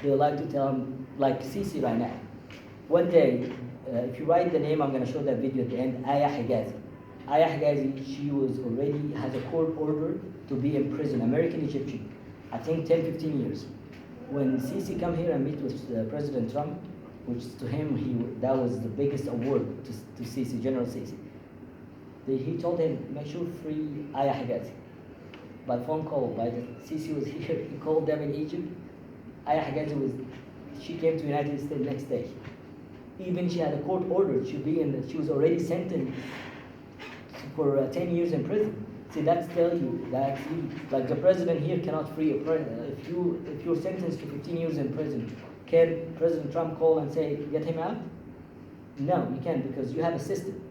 they like to tell him, like Sisi right now. One day, if you write the name, I'm going to show that video at the end, Aya Higazi. Aya Higazi, she was already, has a court order to be in prison, American Egyptian, I think 10, 15 years. When Sisi come here and meet with President Trump, which to him, that was the biggest award to Sisi, General Sisi. He told him, make sure free Aya Higazi. By phone call, Sisi was here, he called them in Egypt. Aya Higazi she came to the United States next day. Even she had a court order, she was already sentenced for 10 years in prison. See, that's tell you that like the president here cannot free a president. If you're sentenced to 15 years in prison, can President Trump call and say, get him out? No, you can't, because you have a system.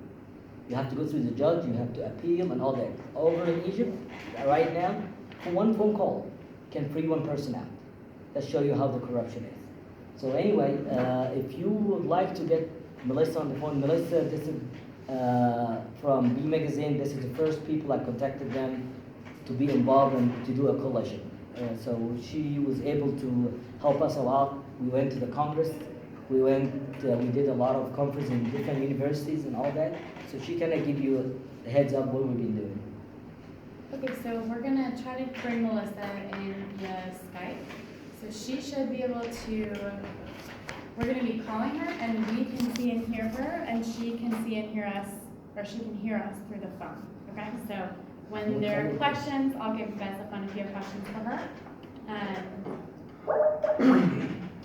You have to go through the judge, you have to appeal and all that. Over in Egypt, right now, for one phone call, can free one person out. That show you how the corruption is. So anyway, if you would like to get Melissa on the phone, Melissa, this is from B Magazine. This is the first people I contacted them to be involved and to do a coalition. So she was able to help us a lot. We went to the Congress. We did a lot of conferences in different universities and all that. So she kind of give you a heads up what we've been doing. Okay, so we're gonna try to bring Melissa in via Skype. So she should be able to, we're gonna be calling her and we can see and hear her and she can see and hear us, or she can hear us through the phone, okay? So when there are questions, I'll give you guys the phone if you have questions for her.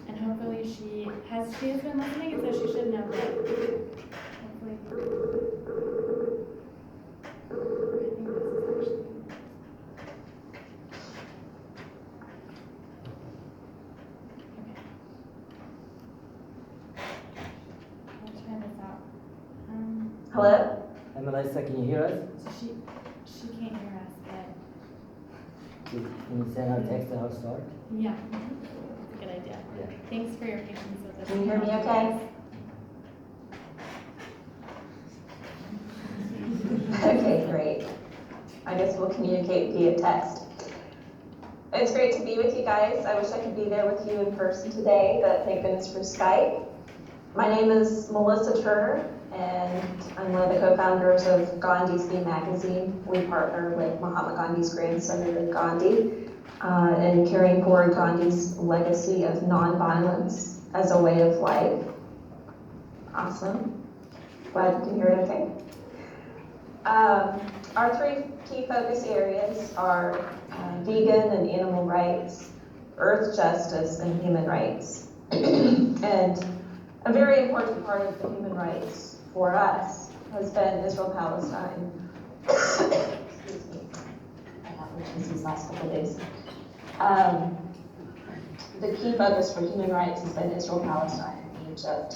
And hopefully she has been listening, and so she should know that. Hopefully. I think this is actually. Okay. I'll try this out. Hello? Hi Melissa, can you hear us? So she can't hear us, but. Can you send her a text at her start? Yeah. That's a good idea. Yeah. Thanks for your patience with us. Can you hear me okay? Okay, great. I guess we'll communicate via text. It's great to be with you guys. I wish I could be there with you in person today, but thank goodness for Skype. My name is Melissa Turner, and I'm one of the co-founders of Gandhi's B Magazine. We partner with Mahatma Gandhi's grandson, Gandhi, in carrying forward Gandhi's legacy of nonviolence as a way of life. Awesome. Glad you can hear it okay. Our three key focus areas are vegan and animal rights, earth justice, and human rights. And a very important part of the human rights for us has been Israel-Palestine. Excuse me. I have allergies these last couple of days. The key focus for human rights has been Israel-Palestine and Egypt.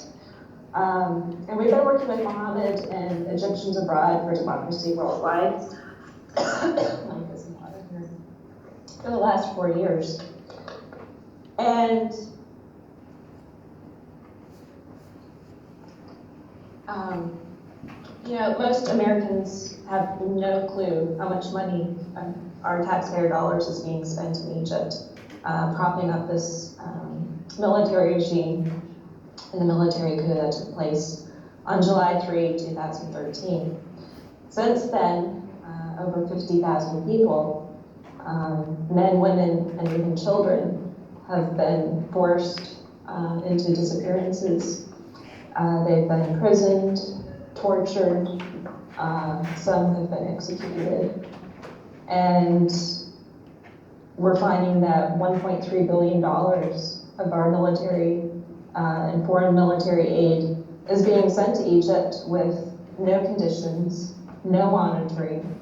And we've been working with Mohammed and Egyptians abroad for democracy worldwide for the last 4 years. And most Americans have no clue how much money our taxpayer dollars is being spent in Egypt, propping up this military regime and the military coup that took place on July 3, 2013. Since then, over 50,000 people, men, women, and even children, have been forced into disappearances. They've been imprisoned, tortured, some have been executed. And we're finding that $1.3 billion of our military and foreign military aid is being sent to Egypt with no conditions, no monitoring.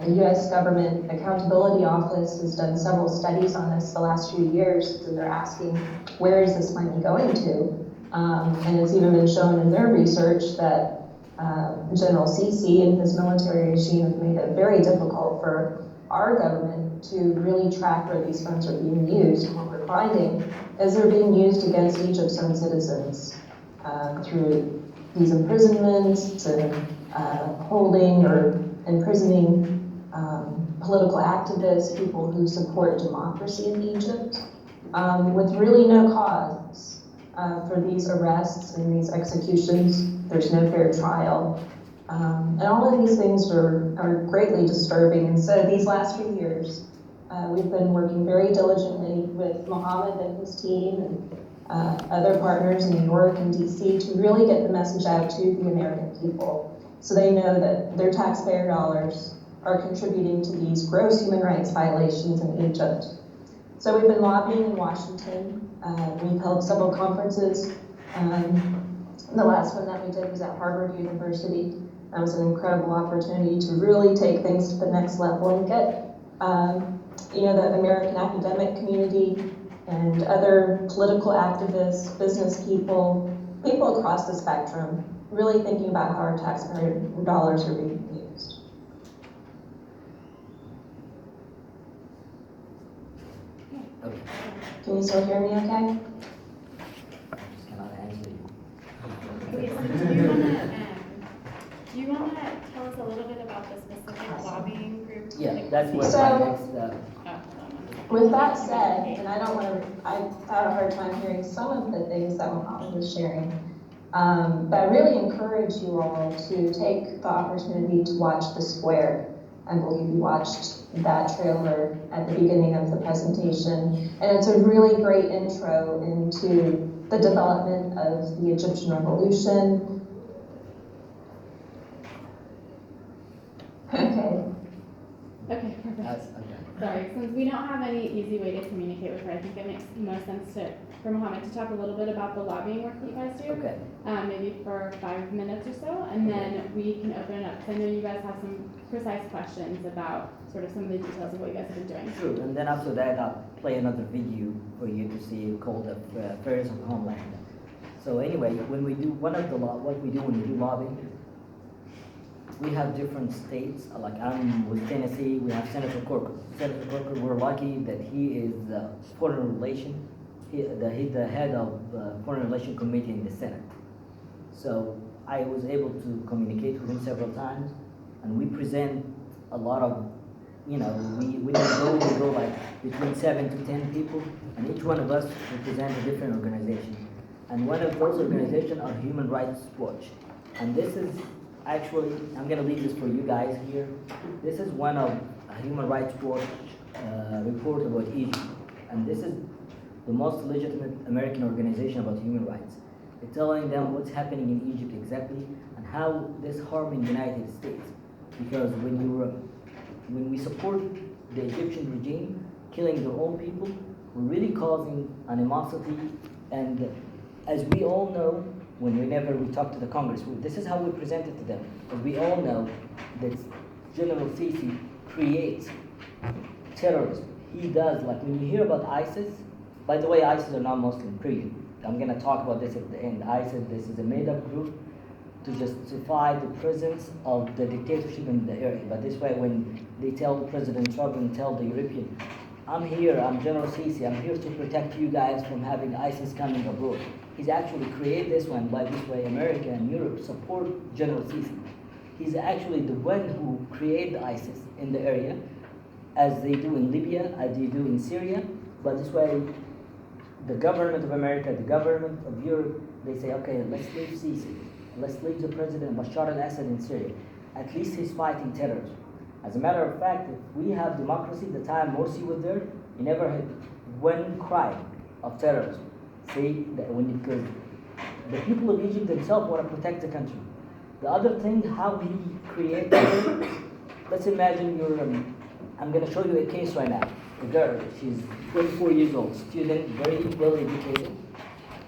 The U.S. Government Accountability Office has done several studies on this the last few years, and they're asking, where is this money going to? And it's even been shown in their research that General Sisi and his military regime have made it very difficult for our government to really track where these funds are being used. And what we're finding is they're being used against Egypt's own citizens through these imprisonments and holding or imprisoning political activists, people who support democracy in Egypt. with really no cause for these arrests and these executions. There's no fair trial. And all of these things are greatly disturbing. And so these last few years, we've been working very diligently with Mohammed and his team and other partners in New York and DC to really get the message out to the American people so they know that their taxpayer dollars are contributing to these gross human rights violations in Egypt. So we've been lobbying in Washington. We've held several conferences. The last one that we did was at Harvard University. That was an incredible opportunity to really take things to the next level and get the American academic community and other political activists, business people, people across the spectrum, really thinking about how our taxpayer dollars are being used. Okay. Can you still hear me okay? I just cannot answer you. Okay, so do you want to tell us a little bit about the specific lobbying group? Yeah, that's what So- my next. With that said, and I had a hard time hearing some of the things that Mohammed was sharing, but I really encourage you all to take the opportunity to watch The Square. I believe you watched that trailer at the beginning of the presentation, and it's a really great intro into the development of the Egyptian Revolution. Okay. Okay, perfect. Okay. Sorry, since we don't have any easy way to communicate with her, I think it makes most sense for Mohammed to talk a little bit about the lobbying work that you guys do. Okay. Maybe for 5 minutes or so, and then we can open it up, because I know you guys have some precise questions about sort of some of the details of what you guys have been doing. True, and then after that, I'll play another video for you to see called Affairs of Homeland. So anyway, when we do what we do when we do lobbying, we have different states. Like I'm with Tennessee, we have Senator Corker. Senator Corker, we're lucky that he is foreign relation. He's the head of foreign relation committee in the Senate. So I was able to communicate with him several times, and we present a lot of, we go like between 7 to 10 people, and each one of us represent a different organization. And one of those organizations are Human Rights Watch. And this is actually, I'm gonna leave this for you guys here. This is one of a Human Rights Watch report about Egypt. And this is the most legitimate American organization about human rights. They're telling them what's happening in Egypt exactly and how this harming the United States. Because when we support the Egyptian regime killing their own people, we're really causing animosity. And as we all know, whenever we talk to the Congress, this is how we present it to them. As we all know that General Sisi creates terrorism. He does, like when you hear about ISIS, by the way, ISIS are not Muslim, period. I'm gonna talk about this at the end. ISIS, this is a made-up group to justify the presence of the dictatorship in the area. But this way, when they tell President Trump and tell the European, I'm here, I'm General Sisi, I'm here to protect you guys from having ISIS coming abroad. He's actually created this one, by this way America and Europe support General Sisi. He's actually the one who created ISIS in the area, as they do in Libya, as they do in Syria. But this way, the government of America, the government of Europe, they say, okay, let's leave Sisi. Let's leave the president Bashar al-Assad in Syria. At least he's fighting terrorism. As a matter of fact, if we have democracy, the time Morsi was there, he never had one crime of terrorism. See, because the people of Egypt themselves want to protect the country. The other thing, how he created let's imagine I'm going to show you a case right now. A girl, she's 24 years old, student, very well educated,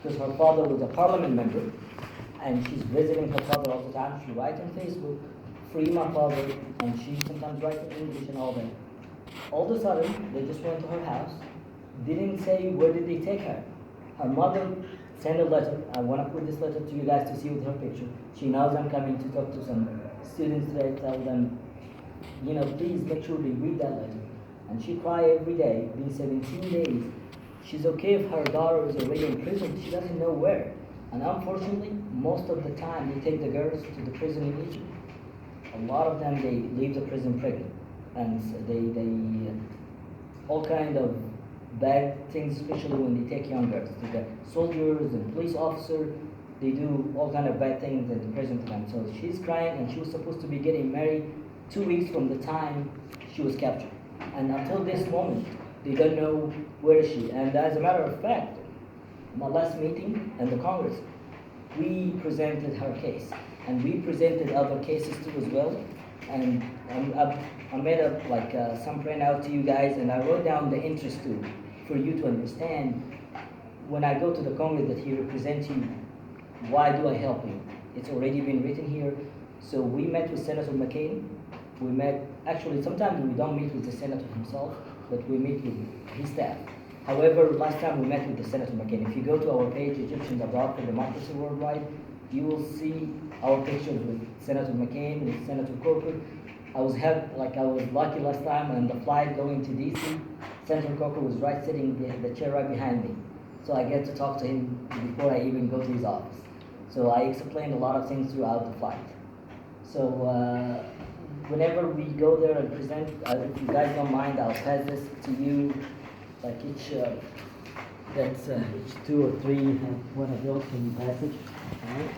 because her father was a parliament member, and she's visiting her father all the time. She writes on Facebook, free my father, and she sometimes writes in English and all that. All of a sudden, they just went to her house, didn't say where did they take her. Her mother sent a letter. I want to put this letter to you guys to see with her picture. She knows I'm coming to talk to some students today, tell them, please make sure they read that letter. And she cried every day, been 17 days. She's okay if her daughter is already in prison, she doesn't know where. And unfortunately, most of the time, they take the girls to the prison in Egypt. A lot of them, they leave the prison pregnant. And they all kind of bad things, especially when they take young girls. The soldiers and police officers, they do all kind of bad things in prison to them. So she's crying, and she was supposed to be getting married 2 weeks from the time she was captured. And until this moment, they don't know where is she. And as a matter of fact, my last meeting in the Congress, we presented her case, and we presented other cases too as well. And I made up like some printout to you guys, and I wrote down the interest too, for you to understand when I go to the Congress that he represents you, why do I help you? It's already been written here. So we met with Senator McCain. We met, actually sometimes we don't meet with the Senator himself, but we meet with his staff. However, last time we met with the Senator McCain. If you go to our page, Egyptians Abroad for Democracy Worldwide, you will see our pictures with Senator McCain, with Senator Corker. I was lucky last time on the flight going to DC. Senator Corker was right sitting the chair right behind me. So I get to talk to him before I even go to his office. So I explained a lot of things throughout the flight. So whenever we go there and present, if you guys don't mind, I'll pass this to you, like each 2 or 3 have one of those in the passage. All right.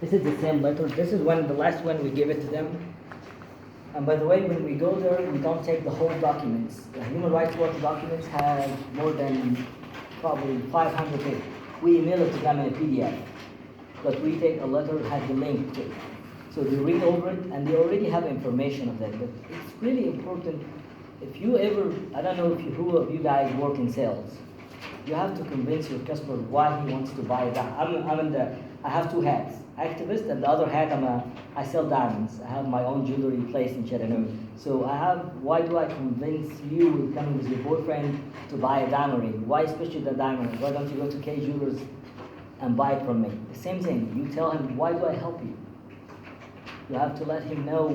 This is the same letter. This is the last one we give it to them. And by the way, when we go there, we don't take the whole documents. The Human Rights Watch documents have more than probably 500 pages. We email it to them in a PDF, but we take a letter, have the link to it. So they read over it, and they already have information of that. But it's really important. If you ever, I don't know who of you guys work in sales, you have to convince your customer why he wants to buy that. I have 2 hats, activist, and the other hat I sell diamonds. I have my own jewelry place in Chattanooga. So why do I convince you coming with your boyfriend to buy a diamond ring? Why especially the diamond ring? Why don't you go to K Jewelers and buy it from me? The same thing, you tell him, why do I help you? You have to let him know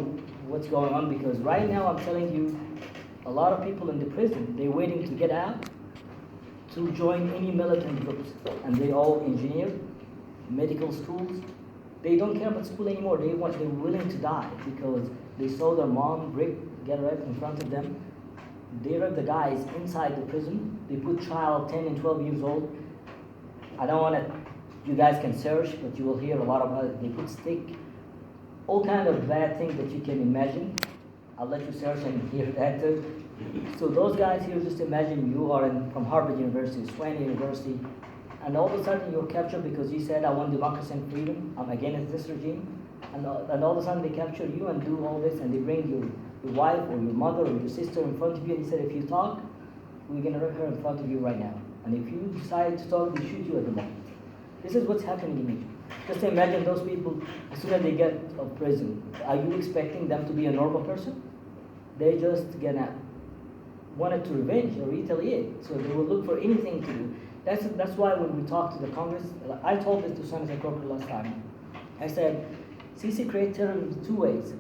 what's going on, because right now I'm telling you, a lot of people in the prison, they're waiting to get out to join any militant groups, and they all engineer, medical schools. They don't care about school anymore. They're willing to die because they saw their mom get raped in front of them. They rape the guys inside the prison. They put child 10 and 12 years old. I don't want to, you guys can search, but you will hear a lot about it. They put stick, all kind of bad things that you can imagine. I'll let you search and hear that too. So those guys here, just imagine you are from Harvard University, Swanee University, and all of a sudden you're captured because you said, I want democracy and freedom, I'm against this regime, and all of a sudden they capture you and do all this, and they bring your wife or your mother or your sister in front of you, and they said, if you talk, we're going to rape her in front of you right now. And if you decide to talk, we shoot you at the moment. This is what's happening in Egypt. Just imagine those people, as soon as they get out of prison, are you expecting them to be a normal person? They just wanted to revenge or retaliate, so they will look for anything to do. That's why when we talked to the Congress, I told this to Senator Corker last time. I said, Sisi creates terrorism 2 ways: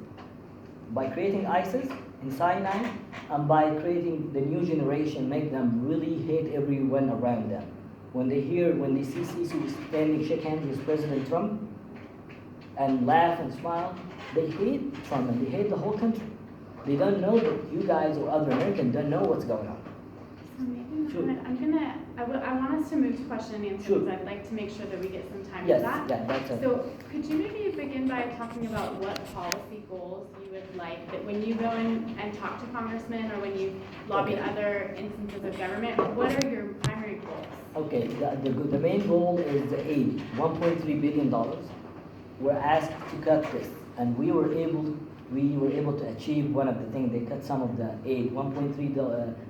by creating ISIS in Sinai, and by creating the new generation, make them really hate everyone around them. When they see Sisi standing, shake hands with President Trump, and laugh and smile, they hate Trump and they hate the whole country. They don't know that you guys or other Americans don't know what's going on. So maybe Sure. I want us to move to question and answer, Sure. because I'd like to make sure that we get some time Yes, for that. yeah, that's it. So could you maybe begin by talking about what policy goals you would like, that when you go in and talk to congressmen or when you lobby Okay. other instances of government, what are your primary goals? Okay, the main goal is the aid, $1.3 billion. We're asked to cut this, and we were able to achieve one of the things. They cut some of the aid, $1.3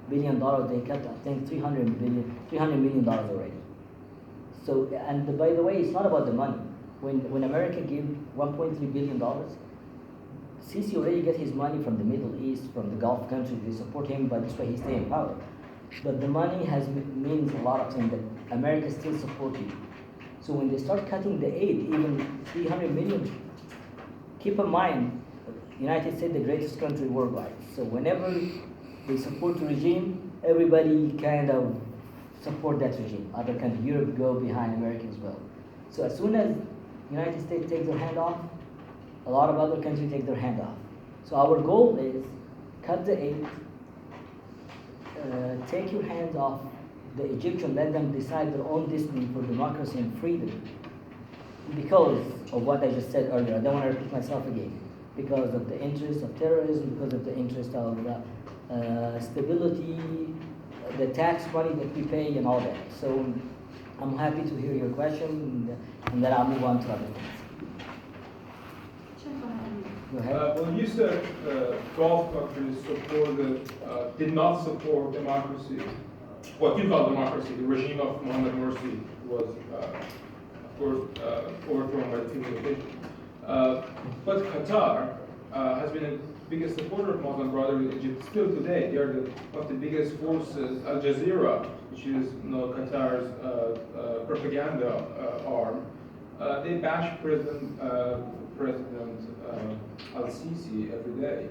billion. They cut, I think, $300 million already. So, and by the way, it's not about the money. When America gave $1.3 billion, Sisi already get his money from the Middle East, from the Gulf countries. They support him, but this way he stay in power. But the money means a lot of things that America still supports you. So when they start cutting the aid, even $300 million, keep in mind, United States, the greatest country worldwide. So whenever they support the regime, everybody kind of support that regime. Other countries, Europe go behind America as well. So as soon as United States takes their hand off, a lot of other countries take their hand off. So our goal is cut the aid, take your hands off the Egyptian, let them decide their own destiny for democracy and freedom. Because of what I just said earlier, I don't want to repeat myself again. Because of the interest of terrorism, because of the interest of stability, the tax money that we pay and all that. So I'm happy to hear your question, and then I'll move on to other things. Go ahead. Well, you said Gulf countries did not support democracy. What you call democracy, the regime of Mohammed Morsi was, of course, overthrown by the people of Egypt. But Qatar has been the biggest supporter of Muslim Brotherhood in Egypt still today. They are one of the biggest forces. Al Jazeera, which is Qatar's propaganda arm, they bash President Al-Sisi every day,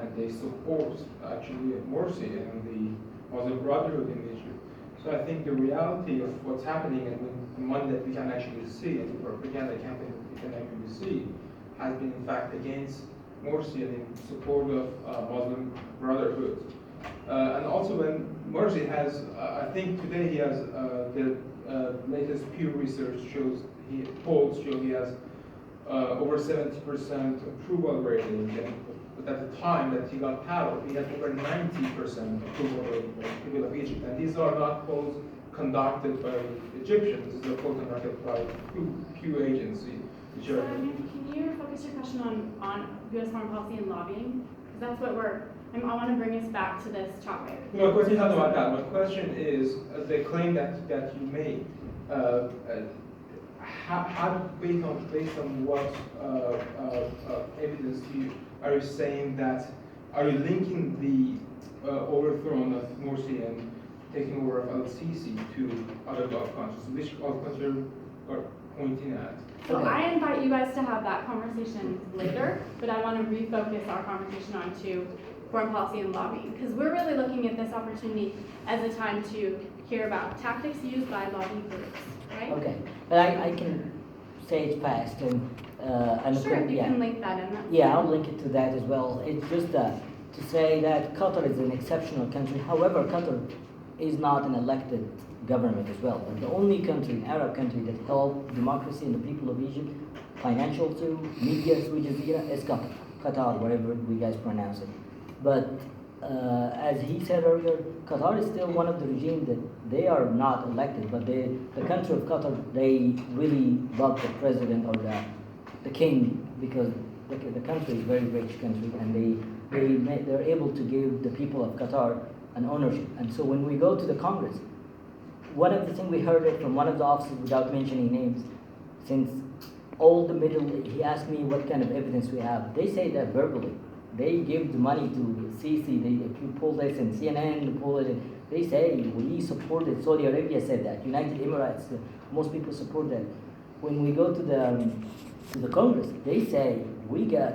and they support actually Morsi and the Muslim Brotherhood in Egypt. So I think the reality of what's happening and the money that we can actually see and the propaganda campaign that we can actually see has been in fact against Morsi and in support of Muslim Brotherhood. And also when Morsi has, I think today he has the latest Pew Research polls show he has over 70% approval rating. But at the time that he got power, he had over 90% approval rating by the people of Egypt. And these are not polls conducted by Egyptians, these are polls conducted by Pew Agency. So, can you focus your question on U.S. foreign policy and lobbying? Because that's what I want to bring us back to this topic. No, my question is not about that. My question is the claim that you made. How based on what evidence are you saying that? Are you linking the overthrow of Morsi and taking over of Al-Sisi to other Gulf countries? Which Gulf countries are pointing at? So I invite you guys to have that conversation later, but I want to refocus our conversation onto foreign policy and lobbying, because we're really looking at this opportunity as a time to hear about tactics used by lobby groups, right? Okay, but I can say it fast and sure, you yeah. can link that in. Yeah, I'll link it to that as well. It's just to say that Qatar is an exceptional country. However, Qatar is not an elected government as well. And the only country, Arab country, that held democracy and the people of Egypt, financial too, media through Jazeera, is Qatar. Qatar, whatever we guys pronounce it. But as he said earlier, Qatar is still one of the regimes that they are not elected, but the country of Qatar, they really love the president or the king, because the country is a very rich country, and they're able to give the people of Qatar an ownership. And so when we go to the Congress, one of the things we heard it from one of the officers, without mentioning names, since all the he asked me what kind of evidence we have. They say that verbally. They give the money to Sisi. If you pull this in CNN, you pull it in, they say we supported. Saudi Arabia said that. United Emirates, most people support that. When we go to the Congress, they say we got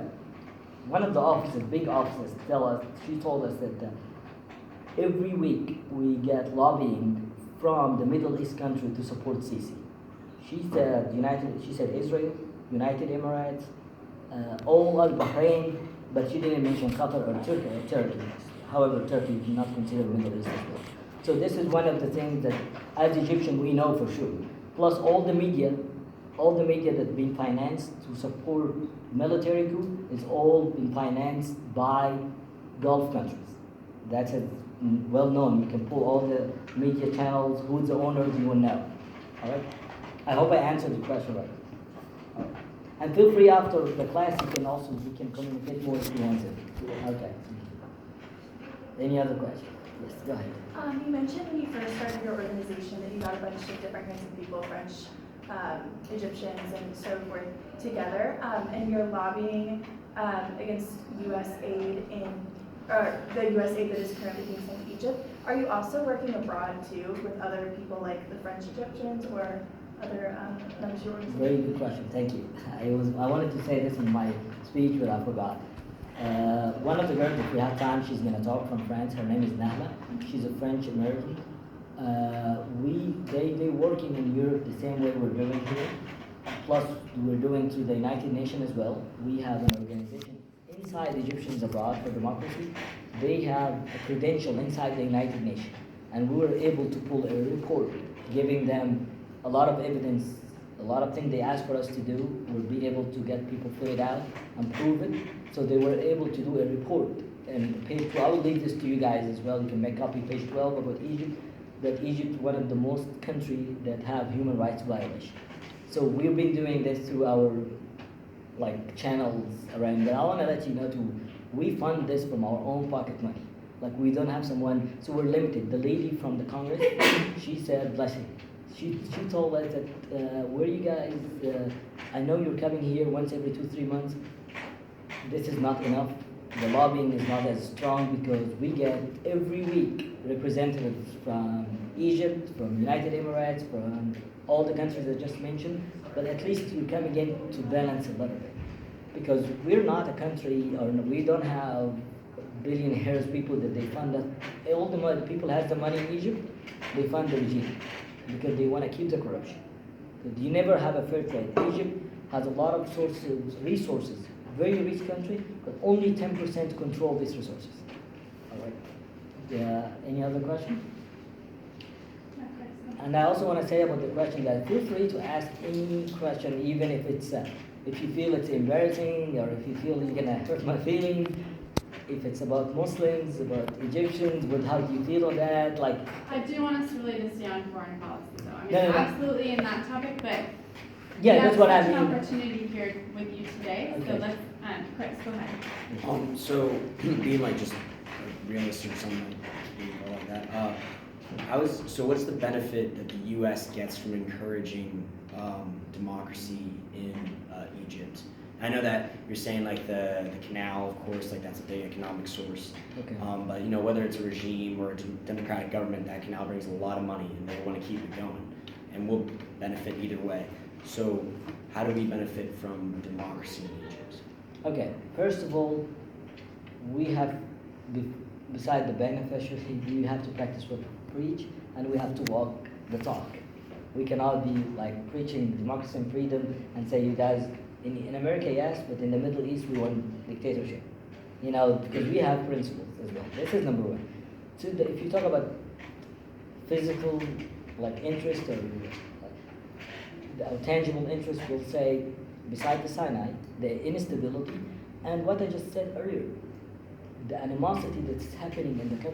one of the officers, big officers, she told us that every week we get lobbying from the Middle East country to support Sisi. She said Israel, United Emirates, all Bahrain, but she didn't mention Qatar or Turkey. However, Turkey is not considered Middle East as well. So this is one of the things that, as Egyptian, we know for sure. Plus all the media that's been financed to support military coup is all been financed by Gulf countries. That's well known. You can pull all the media channels, who's the owners, you will know. All right? I hope I answered the question right. All right. And feel free after the class, you can communicate more if you want to. Okay. Any other questions? Yes, go ahead. You mentioned when you first started your organization that you got a bunch of different kinds of people, French, Egyptians, and so forth, together, and you're lobbying against U.S. aid the U.S. aid that is currently being sent to Egypt. Are you also working abroad too with other people like the French Egyptians or other members of your organization? Very good question. Thank you. I wanted to say this in my speech, but I forgot. One of the girls, if we have time, she's going to talk from France. Her name is Nahla. She's a French American. They working in Europe the same way we're doing here. Plus, we're doing through the United Nations as well. We have an organization inside Egyptians Abroad for Democracy. they have a credential inside the United Nations, and we were able to pull a report giving them a lot of evidence, a lot of things they asked for us to do. We'll be able to get people fill it out and prove it. So they were able to do a report. And page 12, I will leave this to you guys as well. You can make copy page 12 about Egypt. That Egypt, one of the most countries that have human rights violations. So we've been doing this through our channels around. But I want to let you know too, we fund this from our own pocket money. Like we don't have someone, so we're limited. The lady from the Congress, she said, bless you. She told us that where you guys, I know you're coming here once every 2-3 months. This is not enough. The lobbying is not as strong because we get every week representatives from Egypt, from United Emirates, from all the countries I just mentioned. But at least you come again to balance a little bit, because we're not a country, or we don't have billionaires, people that they fund us. All the money, people have the money in Egypt, they fund the regime because they want to keep the corruption. Because you never have a fair trade. Egypt has a lot of resources, very rich country, but only 10% control these resources. All right. Any other question? And I also want to say about the question that feel free to ask any question, even if it's if you feel it's embarrassing or if you feel you're gonna hurt my feelings. If it's about Muslims, about Egyptians, but how do you feel on that? Like, I do want us to really just stay on foreign policy, though. I mean, No. absolutely in that topic, but yeah, that's what I we have mean. such an opportunity here with you today. Okay. So let's, Chris, go ahead. So being just a realist or something like that, so what's the benefit that the U.S. gets from encouraging democracy in Egypt? I know that you're saying the canal, of course, that's a big economic source. Okay. But whether it's a regime or a democratic government, that canal brings a lot of money, and they want to keep it going, and we'll benefit either way. So how do we benefit from democracy in Egypt? Okay. First of all, we have, beside the beneficiary, we have to practice what we preach, and we have to walk the talk. We cannot be preaching democracy and freedom and say, you guys, in America, yes, but in the Middle East, we want dictatorship. Because we have principles as well. This is number one. So if you talk about physical, interest or tangible interest, we'll say, beside the Sinai, the instability, and what I just said earlier, the animosity that's happening in the country.